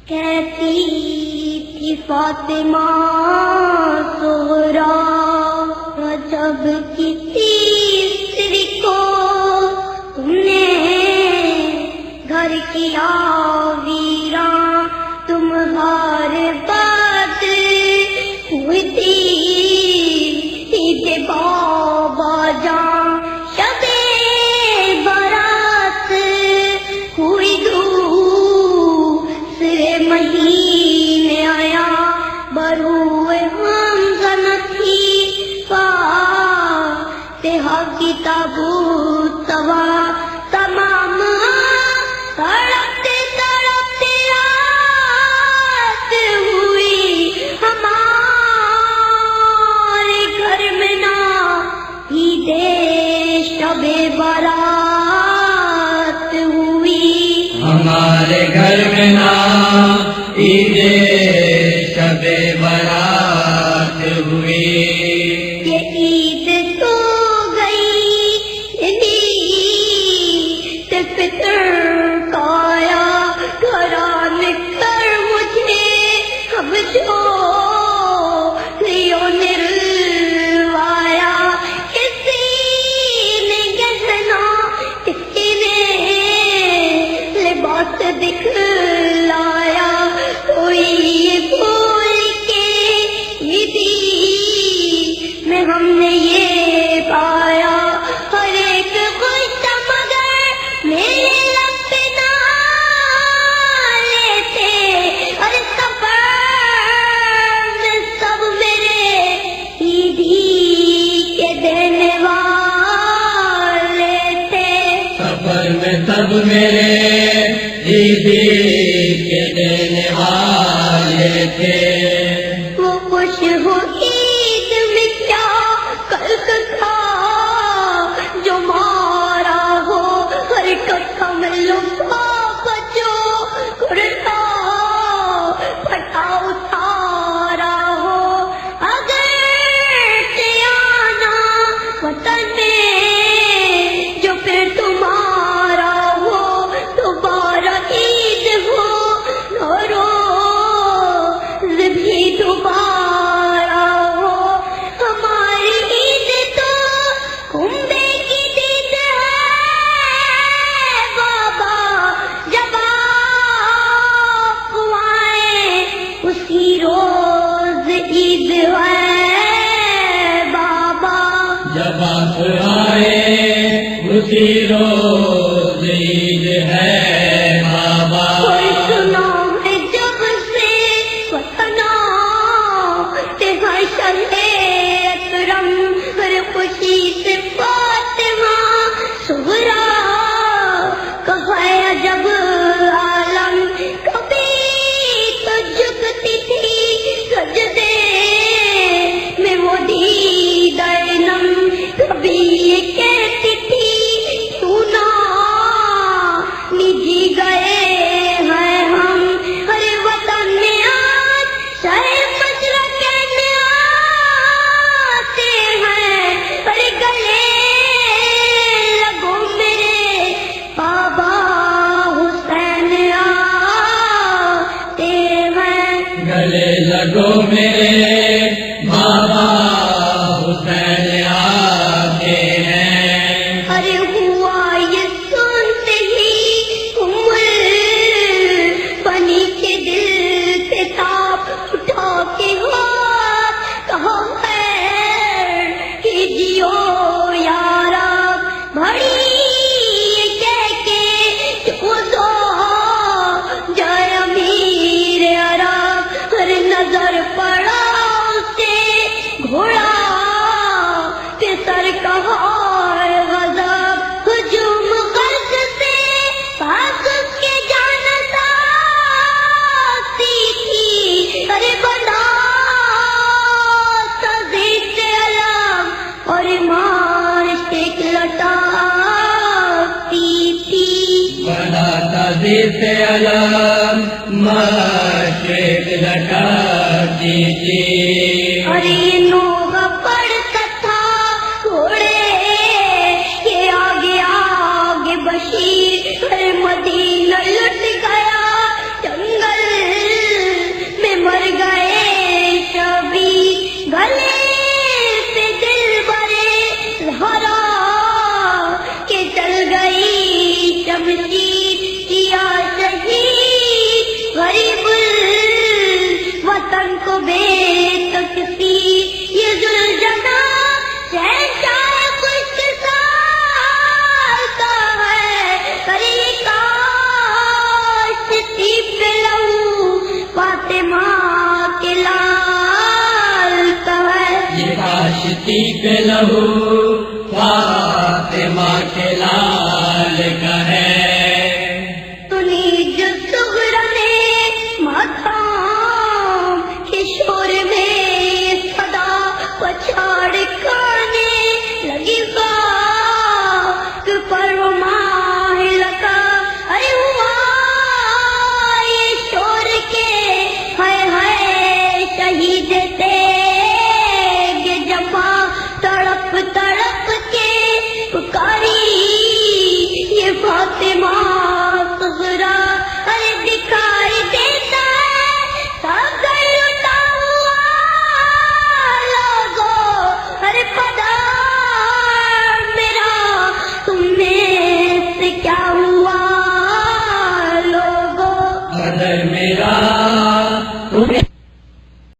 کہتی تھی فاطمہ زہرا جب کسی استری کو تم نے گھر کیا ویراں، تم ہر بات ہوئی تھی عید بابا جان، شب برات ہوئی دوسرے مہینے آیا، بروئے حمزہ تھی فاتحہ کی تابوت سوا، تمام تڑپتے تڑپتے رات ہوئی، ہمارے گھر میں نہ عید شب برات ہوئی، ہمارے گھر میں نہ عید شب برات ہوئی۔ یہ عید تو گئی عید فطر کا آیا، گھران کر مجھے اب جو لیوں نے رلوایا، کسی نے گہنا کسی نے لباس دکھلایا، کوئی بھول کے عیدی میں ہم نے یہ پایا، ہر ایک خوش مگر میرے لب پہ نالے تھے، اور سفر میں سب میرے عیدی کے دینے والے تھے، سفر میں سب میرے عیدی کے دینے والے تھے۔ وہ خوش ہو عید میں کیا کلک تھا جو مارا ہو، ہر کٹھا میں لفافہ جو کرتا پھٹا اتارا ہو، اگر آنا وطن میں جو پھر تمہارا ہو، دوبارہ عید ہو روز بھی دوبارہ ہو، ہماری عید تو کنبے کی عید ہے بابا، جب آپ آئیں اسی روز عید ہے بابا، جب آپ آئے اسی روز عید ہے بابا۔ کوئی سنا ہے جب سے وطنا تیرا شرح اکرم، ہر خوشی سے فاطمہ صغرا کا ہے عجب عالم، کبھی تو جھکتی تھی سجدے میں وہ دیدہ نم، کبھی یہ کہتی تھی کیوں نہ نجی گئے ہیں ہم، ہر وطن میں آج شہ مجرا کہنے آتے ہیں، پر گلے لگو میرے بابا حسین آتے ہیں، گلے لگو میرے بابا حسین آتے ہیں۔ ارے ہوا یہ سنتے ہی عمر بنی کے دل سے تاپ اٹھا کے ہاتھ کہا خیر کیجیو یارا، بھڑی یہ کہہ کے جو جائے امیر عرب، ہر نظر پڑا اسے گھوڑا کے سر کہا غضب، ہجوم غرض سے پاس اس کے جانتا تھی، ارے بنا سزی سے علم اور مارش ایک لٹاتی تھی، بڑا تذیب سے علم مشرق لٹاتی تھی، اور یہ نوح پڑتا تھا گھوڑے کے آگے آگے بشیر، ہر مدینہ لٹ گیا جنگل کے لہو فاطمہ کے لال کا